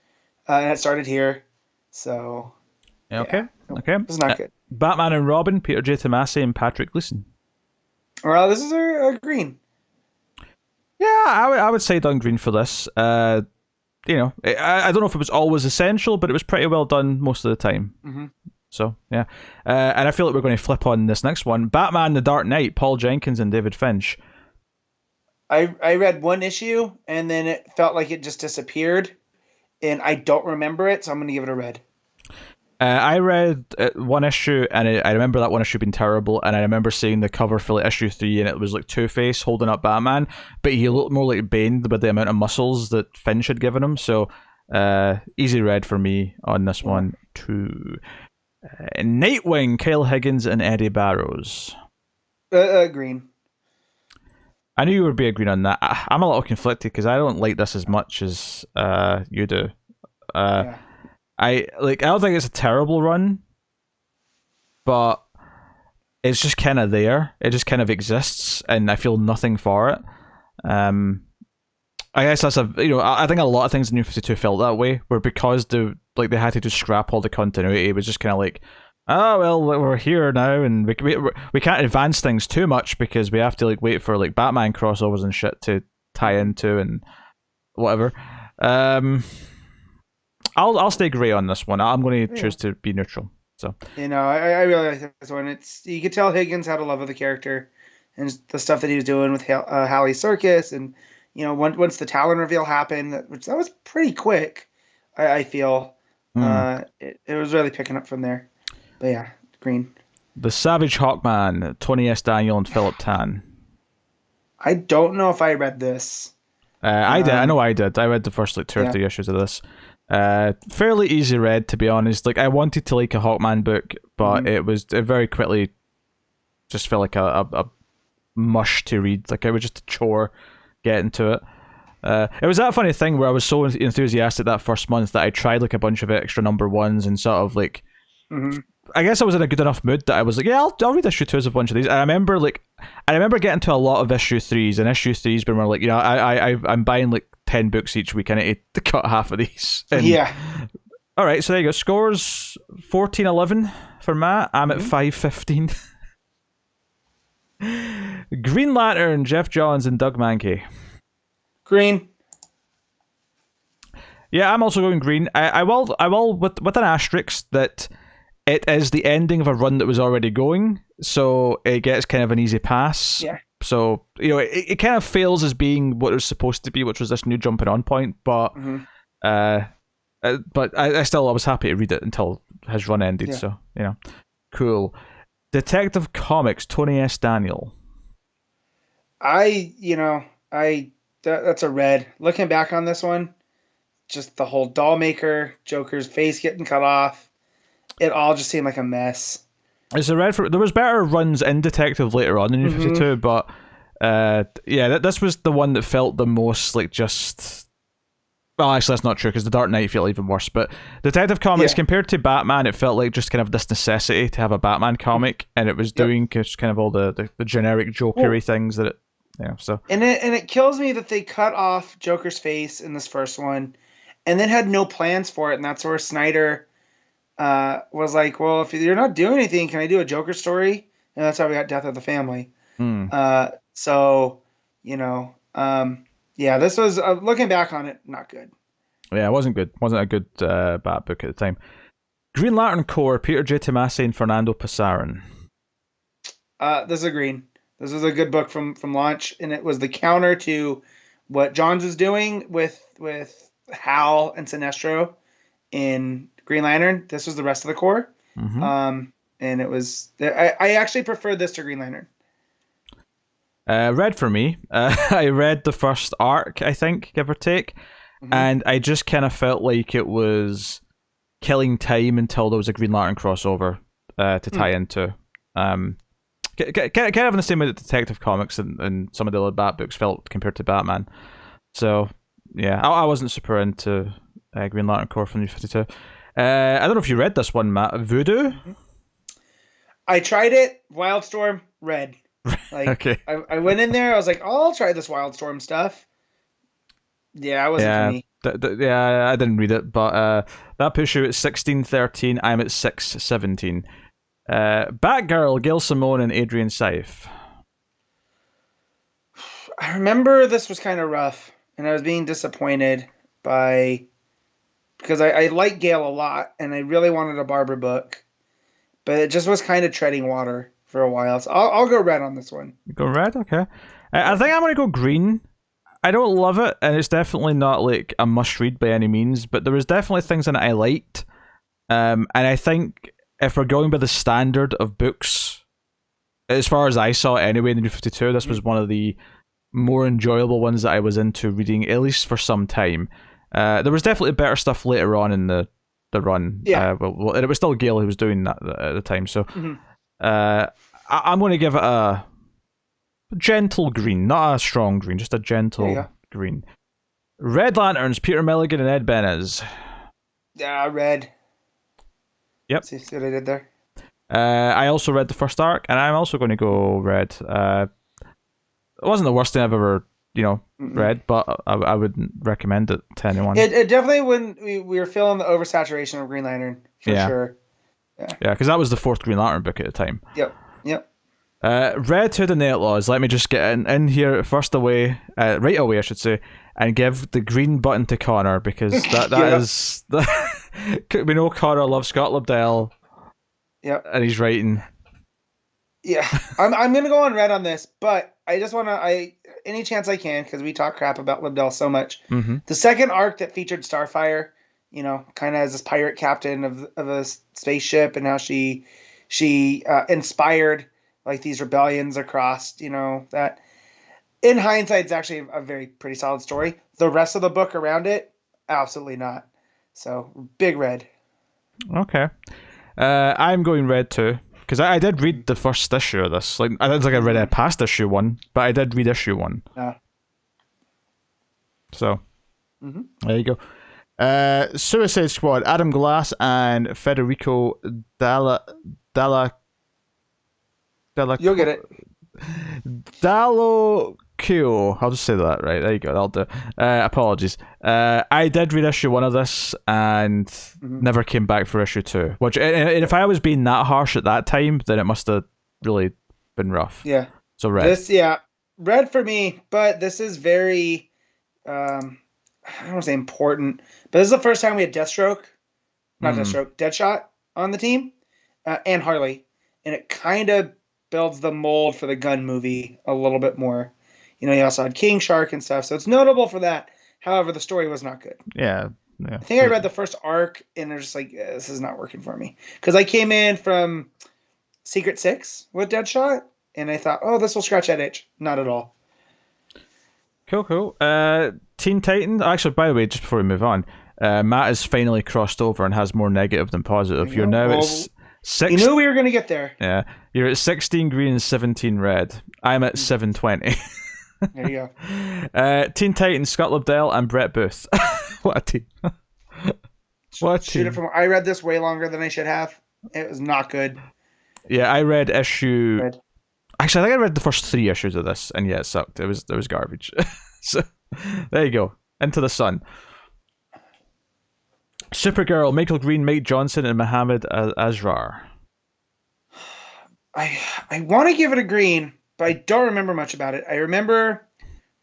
and it started here. So, okay. It's not good. Batman and Robin, Peter J. Tomasi and Patrick Gleason. Well, this is a green. Yeah, I would say done green for this. I don't know if it was always essential, but it was pretty well done most of the time. Mm-hmm. So, yeah. And I feel like we're going to flip on this next one. Batman The Dark Knight, Paul Jenkins and David Finch. I read one issue, and then it felt like it just disappeared, and I don't remember it, so I'm going to give it a red. I read one issue, and I remember that one issue being terrible, and I remember seeing the cover for like issue 3, and it was like Two-Face holding up Batman, but he looked more like Bane with the amount of muscles that Finch had given him, so easy red for me on this one too. Nightwing, Kyle Higgins and Eddie Barrows. Green. I knew you would be agreeing on that. I'm a little conflicted because I don't like this as much as you do. I don't think it's a terrible run, but it's just kind of there. It just kind of exists, and I feel nothing for it. I guess that's I think a lot of things in New 52 felt that way, where because they had to just scrap all the continuity. It was just kind of like, oh well, we're here now, and we can't advance things too much because we have to like wait for like Batman crossovers and shit to tie into and whatever. I'll stay grey on this one. I'm going to choose to be neutral. So I really like this one. You could tell Higgins had a love of the character and the stuff that he was doing with Halley Circus, and once the Talon reveal happened, that was pretty quick. I feel it was really picking up from there. But yeah, green. The Savage Hawkman, Tony S. Daniel and Philip Tan. I don't know if I read this. I did. I know I did. I read the first 2 or 3 issues of this. Fairly easy read, to be honest. Like, I wanted to like a Hawkman book, but it very quickly just felt like a mush to read. Like, it was just a chore getting to it. It was that funny thing where I was so enthusiastic that first month that I tried like a bunch of extra number ones and sort of like I guess I was in a good enough mood that I was like, yeah, I'll read issue 2 as a bunch of these. And I remember getting to a lot of issue 3s, and issue 3s when we're like, I'm buying like 10 books each week, and I need to cut half of these. And, yeah. All right, so there you go. Scores 14-11 for Matt. I'm at 5-15. Green Lantern, Jeff Johns and Doug Mankey. Green. Yeah, I'm also going green. I will with an asterisk that it is the ending of a run that was already going, so it gets kind of an easy pass. Yeah. So it kind of fails as being what it was supposed to be, which was this new jumping on point. But I was happy to read it until his run ended. Yeah. So cool. Detective Comics, Tony S. Daniel. That's a red. Looking back on this one, just the whole doll maker, Joker's face getting cut off, it all just seemed like a mess. It's a red for. There was better runs in Detective later on in New 52, but this was the one that felt the most like just. Well, actually, that's not true because The Dark Knight felt even worse. But Detective Comics, compared to Batman, it felt like just kind of this necessity to have a Batman comic, and it was doing just kind of all the generic Jokery things that it. So. And it kills me that they cut off Joker's face in this first one, and then had no plans for it, and that's where Snyder was like, well, if you're not doing anything, can I do a Joker story? And that's how we got Death of the Family. This was, looking back on it, not good. Yeah, it wasn't good. Wasn't a good Bat book at the time. Green Lantern Corps, Peter J. Tomasi and Fernando Pasarin. This is a green. This was a good book from launch, and it was the counter to what Johns is doing with Hal and Sinestro in Green Lantern. This was the rest of the Corps. And it was... I actually preferred this to Green Lantern. Red for me. I read the first arc, I think, give or take, and I just kind of felt like it was killing time until there was a Green Lantern crossover to tie into. Kind of in the same way that Detective Comics and some of the other Bat books felt compared to Batman. So, yeah, I wasn't super into Green Lantern Corps from New 52. I don't know if you read this one, Matt. Voodoo? I tried it. Wildstorm, red. Like, Okay. I went in there. I was like, oh, I'll try this Wildstorm stuff. Yeah, it wasn't for me. Yeah, I didn't read it, but that puts you at 16-13. I'm at 6-17. Batgirl, Gail Simone, and Adrian Saif. I remember this was kind of rough, and I was being disappointed because I like Gail a lot, and I really wanted a Barbara book, but it just was kind of treading water for a while. So I'll go red on this one. You go red, okay. I think I'm going to go green. I don't love it, and it's definitely not like a must-read by any means, but there was definitely things in it I liked. And I think if we're going by the standard of books, as far as I saw it anyway in the New 52, this was one of the more enjoyable ones that I was into reading, at least for some time. There was definitely better stuff later on in the run. Yeah. Well, and it was still Gale who was doing that at the time, so I'm going to give it a gentle green, not a strong green, just a gentle green. Red Lanterns, Peter Milligan and Ed Benes. Yeah, red. Yep. See what I did there? I also read the first arc, and I'm also going to go red. It wasn't the worst thing I've ever, read, but I wouldn't recommend it to anyone. It definitely, when we were feeling the oversaturation of Green Lantern, for sure. Yeah, because that was the fourth Green Lantern book at the time. Yep. Red Hood and the Outlaws. Let me just get in here right away, I should say, and give the green button to Connor, because that is... we know Connor loves Scott Lobdell. Yep. And he's writing. Yeah, I'm gonna go on red on this, but I just want to any chance I can, because we talk crap about Lobdell so much. Mm-hmm. The second arc that featured Starfire, kind of as this pirate captain of a spaceship, and how she inspired like these rebellions across, that in hindsight it's actually a very pretty solid story. The rest of the book around it, absolutely not. So big red. Okay, I'm going red too. Because I did read the first issue of this. Like, I don't think I read it past issue 1, but I did read issue 1. Yeah. So, there you go. Suicide Squad, Adam Glass and Federico Dalla. You'll get it. Dallo. I'll just say that, right? There you go. I'll do. Apologies. I did read issue 1 of this and never came back for issue 2. Which, and if I was being that harsh at that time, then it must have really been rough. Yeah. So red. Red for me. But this is very, I don't want to say important, but this is the first time we had Deathstroke, not Deathstroke, Deadshot on the team, and Harley, and it kind of builds the mold for the Gun movie a little bit more. You also had King Shark and stuff, so it's notable for that. However, the story was not good. Yeah. I think I read the first arc, and they're just like, this is not working for me. Because I came in from Secret 6 with Deadshot, and I thought, oh, this will scratch that itch. Not at all. Cool. Teen Titans. Actually, by the way, just before we move on, Matt has finally crossed over and has more negative than positive. You're now at 6. You knew we were going to get there. Yeah. You're at 16 green and 17 red. I'm at 720. There you go. Teen Titans, Scott Lobdell and Brett Booth. What a team. I read this way longer than I should have. It was not good. Yeah, I read issue... Actually, I think I read the first 3 issues of this, and yeah, it sucked. It was garbage. So, there you go. Into the Sun. Supergirl, Michael Green, Mike Johnson, and Mohammed Asrar. I want to give it a green, but I don't remember much about it. I remember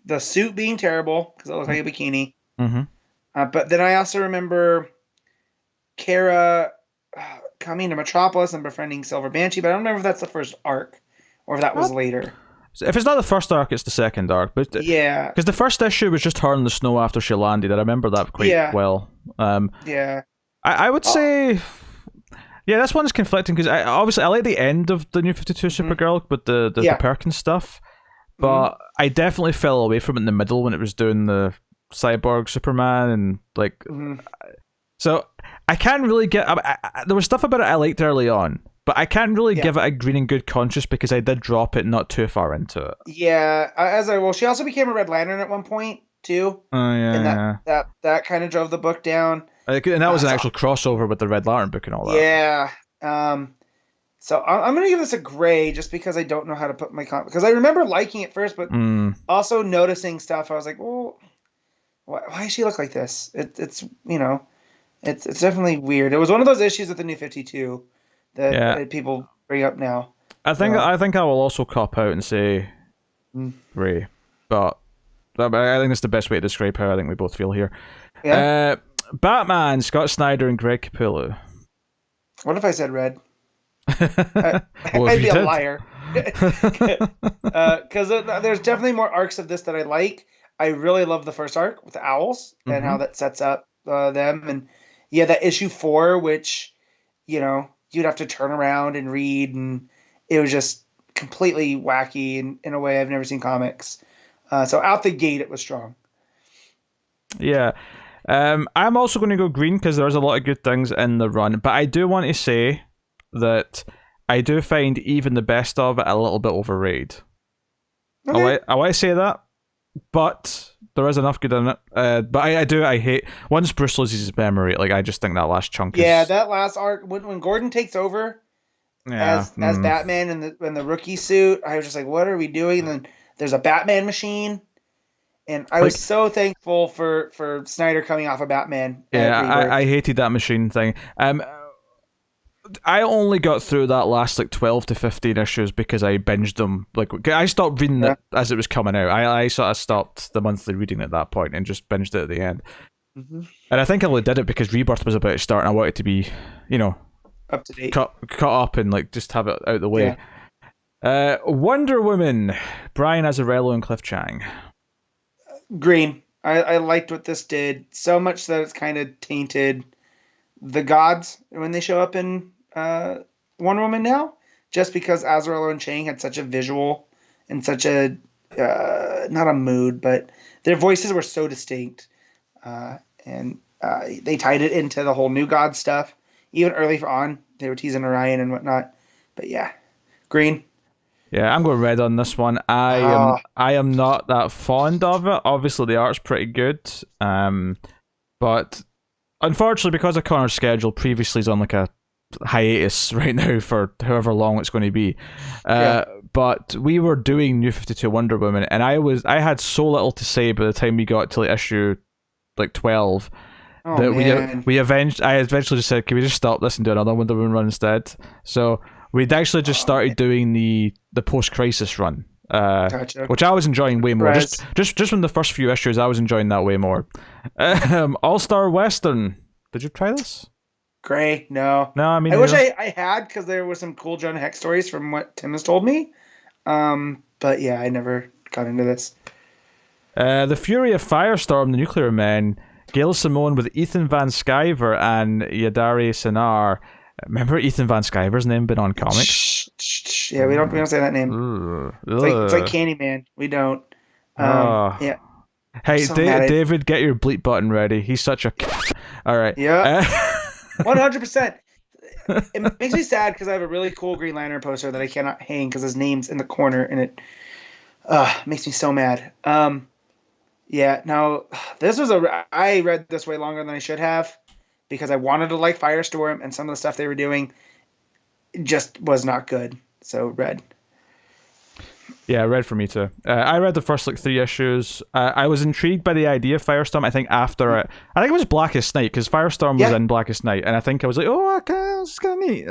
the suit being terrible because it looked like a bikini. But then I also remember Kara coming to Metropolis and befriending Silver Banshee, but I don't remember if that's the first arc or if that was later. If it's not the first arc, it's the second arc. But yeah, because the first issue was just her in the snow after she landed. I remember that quite well. I would say... Yeah, this one's conflicting because I like the end of the New 52 Supergirl with the Perkins stuff, but I definitely fell away from it in the middle when it was doing the Cyborg Superman and like... So I can't really get... there was stuff about it I liked early on, but I can't really give it a green and good conscience because I did drop it not too far into it. Yeah, she also became a Red Lantern at one point too. Oh yeah, and that kind of drove the book down. And that was an actual crossover with the Red Lantern book and all that. Yeah. So I'm going to give this a gray just because I don't know how to put my comment. Because I remember liking it first, but also noticing stuff. I was like, well, why does she look like this? It's it's definitely weird. It was one of those issues with the New 52 that people bring up now. I think I will also cop out and say gray, but I think that's the best way to describe how I think we both feel here. Yeah. Batman, Scott Snyder and Greg Capullo. What if I said red? I'd be a liar. Because there's definitely more arcs of this that I like. I really love the first arc with the owls and how that sets up them. And yeah, that issue 4, which, you'd have to turn around and read. And it was just completely wacky in a way I've never seen comics. So out the gate, it was strong. Yeah. I'm also going to go green because there's a lot of good things in the run. But I do want to say that I do find even the best of it a little bit overrated. Okay. I want to say that, but there is enough good in it. But I hate once Bruce loses his memory. Like, I just think that last chunk is... Yeah, that last arc when Gordon takes over as Batman in the rookie suit, I was just like, what are we doing? And then there's a Batman machine. And I was so thankful for Snyder coming off of Batman. Yeah, I hated that machine thing. I only got through that last 12 to 15 issues because I binged them. I stopped reading it as it was coming out. I sort of stopped the monthly reading at that point and just binged it at the end. And I think I only did it because Rebirth was about to start and I wanted to be, up to date, caught up and just have it out of the way. Yeah. Wonder Woman, Brian Azzarello and Cliff Chang. Green. I liked what this did so much that it's kind of tainted the gods when they show up in Wonder Woman now, just because Azzarello and Chang had such a visual and such a not a mood, but their voices were so distinct, and they tied it into the whole new god stuff. Even early on, they were teasing Orion and whatnot. But yeah, green. Yeah, I'm going red on this one. I am not that fond of it. Obviously, the art's pretty good, but unfortunately, because of Connor's schedule, previously he's on a hiatus right now for however long it's going to be. But we were doing New 52 Wonder Woman, and I had so little to say by the time we got to issue 12 that I eventually just said, can we just stop this and do another Wonder Woman run instead? So we'd actually just started doing the post-crisis run, which I was enjoying way more. Just from the first few issues, I was enjoying that way more. All-Star Western. Did you try this? Gray, no. No, I mean... I wish I had, because there were some cool Jonah Hex stories from what Tim has told me. But yeah, I never got into this. The Fury of Firestorm, the Nuclear Men, Gail Simone with Ethan Van Sciver and Yadari Sinar. Remember Ethan Van Sciver's name been on comics? Yeah, we don't say that name. It's like Candyman. We don't. Yeah. Hey, David, get your bleep button ready. He's such a... All right. Yeah. 100%. It makes me sad because I have a really cool Green Lantern poster that I cannot hang because his name's in the corner, and it makes me so mad. Yeah, now, I read this way longer than I should have because I wanted to like Firestorm, and some of the stuff they were doing just was not good. So, red. Yeah, red for me too. I read the first 3 issues. I was intrigued by the idea of Firestorm. I think after it, I think it was Blackest Night because Firestorm was in Blackest Night, and I think I was like, oh, okay, this is kind of neat.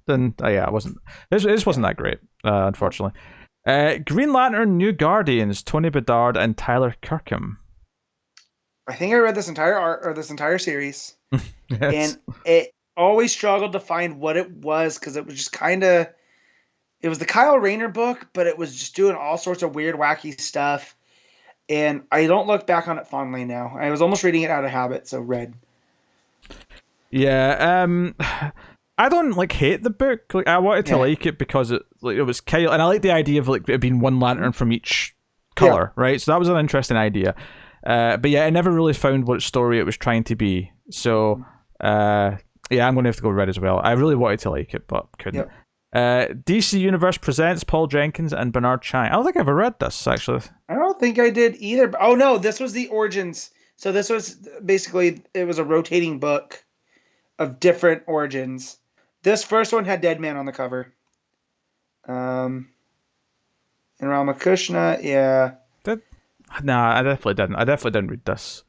Then it wasn't. This wasn't that great, unfortunately. Green Lantern New Guardians, Tony Bedard and Tyler Kirkham. I think I read this entire series, and it always struggled to find what it was because it was just kind of. It was the Kyle Rayner book, but it was just doing all sorts of weird, wacky stuff. And I don't look back on it fondly now. I was almost reading it out of habit, so red. Yeah, I don't hate the book. I wanted to like it because it was Kyle, and I like the idea of it being one lantern from each color, right? So that was an interesting idea. But yeah, I never really found what story it was trying to be. So I'm going to have to go red as well. I really wanted to like it, but couldn't. Yep. DC Universe presents Paul Jenkins and Bernard Chang. I don't think I've ever read this, actually. I don't think I did either. Oh, no, this was the Origins. So this was basically, it was a rotating book of different origins. This first one had Dead Man on the cover. And Ramakrishna, yeah. Nah, I definitely didn't read this.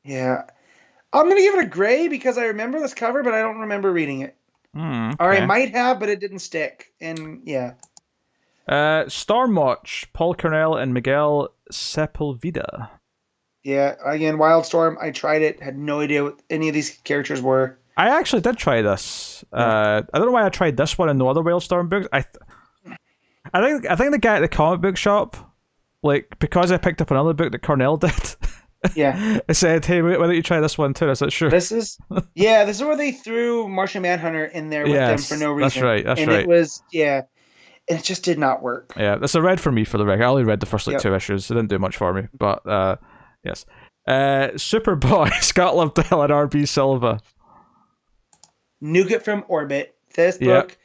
Yeah. I'm going to give it a gray because I remember this cover, but I don't remember reading it. Okay. Or I might have, but it didn't stick. And yeah. Stormwatch, Paul Cornell and Miguel Sepulveda. Yeah, again, Wildstorm, I tried it, had no idea what any of these characters were. I actually did try this. I don't know why I tried this one and no other Wildstorm books. I think the guy at the comic book shop, like, because I picked up another book that Cornell did, yeah, I said, hey, why don't you try this one too? I said, sure. This is where they threw Martian Manhunter in there with them for no reason. That's right. It was, and it just did not work. Yeah, that's a red for me for the record. I only read the first 2 issues. It didn't do much for me, but yes. Superboy, Scott Lobdell and R.B. Silva. Nuke it from orbit. This book,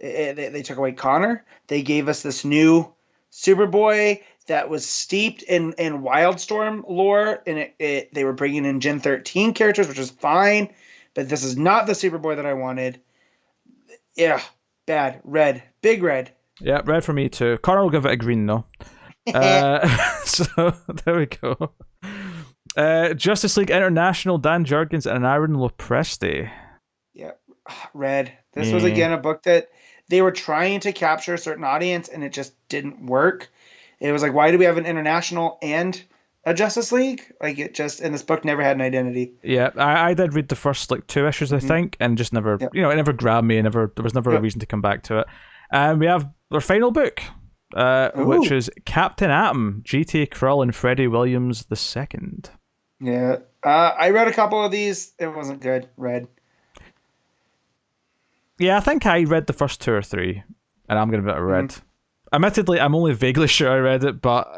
they took away Connor. They gave us this new Superboy that was steeped in Wildstorm lore, and they were bringing in Gen 13 characters, which is fine, but this is not the Superboy that I wanted. Yeah, bad. Red. Big red. Yeah, red for me too. Connor will give it a green though. So there we go. Justice League International, Dan Jurgens and Aaron Lopresti. Yeah, red. This was again a book that they were trying to capture a certain audience, and it just didn't work. It was like, why do we have an international and a Justice League? Like, it just, and this book never had an identity. Yeah, I did read the first 2 issues, I think, and just never, it never grabbed me, and there was never a reason to come back to it. And we have our final book, which is Captain Atom, G.T. Krull and Freddie Williams II. Yeah, I read a couple of these. It wasn't good. Red. Yeah, I think I read the first 2 or 3, and I'm going to give it a red. Admittedly, I'm only vaguely sure I read it, but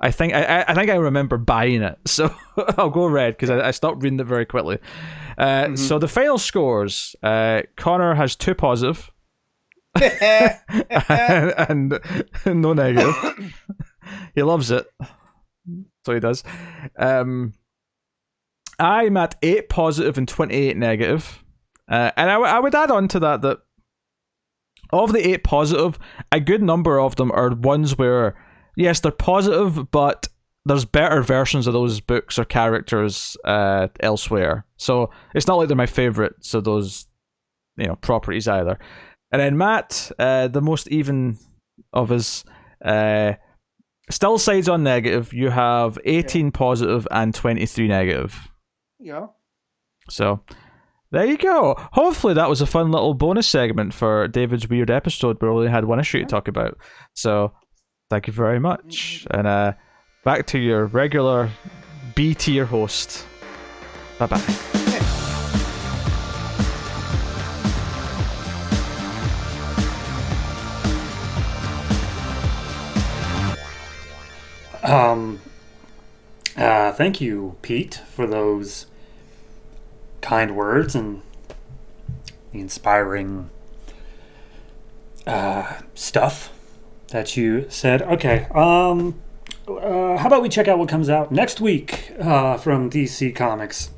I think I remember buying it, so I'll go red because I stopped reading it very quickly. So the final scores: Connor has 2 positive and no negative. He loves it, so he does. I'm at 8 positive and 28 negative, and I would add on to that of the 8 positive, a good number of them are ones where, yes, they're positive, but there's better versions of those books or characters elsewhere. So it's not like they're my favorites of those, properties either. And then Matt, the most even of us, still sides on negative. You have 18 positive and 23 negative. Yeah. So there you go. Hopefully that was a fun little bonus segment for David's weird episode where we only had 1 issue to talk about. So thank you very much. And back to your regular B tier host. Bye-bye. Thank you, Pete, for those kind words and the inspiring stuff that you said. Okay, how about we check out what comes out next week from DC Comics?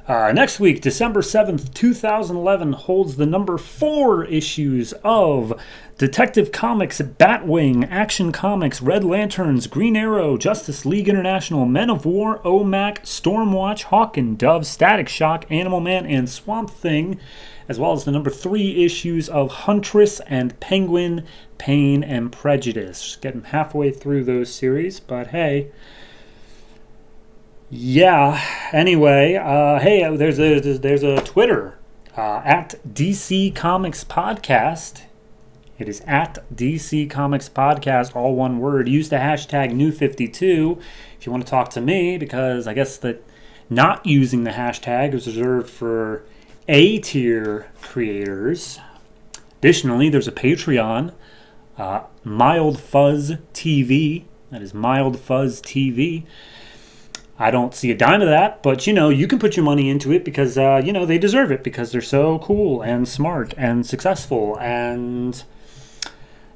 Next week, December 7th, 2011, holds the number 4 issues of Detective Comics, Batwing, Action Comics, Red Lanterns, Green Arrow, Justice League International, Men of War, OMAC, Stormwatch, Hawk and Dove, Static Shock, Animal Man, and Swamp Thing, as well as the number 3 issues of Huntress and Penguin, Pain and Prejudice. Getting halfway through those series, but hey. Yeah, anyway, hey, there's a Twitter, at DC Comics Podcast. It is at DC Comics Podcast, all one word. Use the hashtag New52 if you want to talk to me, because I guess that not using the hashtag is reserved for A-tier creators. Additionally, there's a Patreon, Mild Fuzz TV. That is Mild Fuzz TV. I don't see a dime of that, but, you can put your money into it because, they deserve it because they're so cool and smart and successful and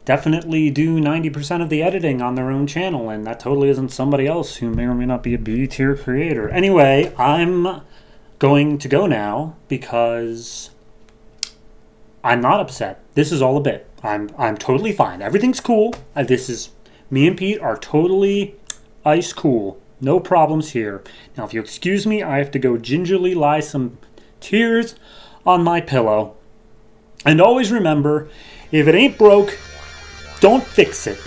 definitely do 90% of the editing on their own channel, and that totally isn't somebody else who may or may not be a B-tier creator. Anyway, I'm going to go now because I'm not upset. This is all a bit. I'm totally fine. Everything's cool. Me and Pete are totally ice cool. No problems here. Now, if you excuse me, I have to go gingerly lie some tears on my pillow. And always remember, if it ain't broke, don't fix it.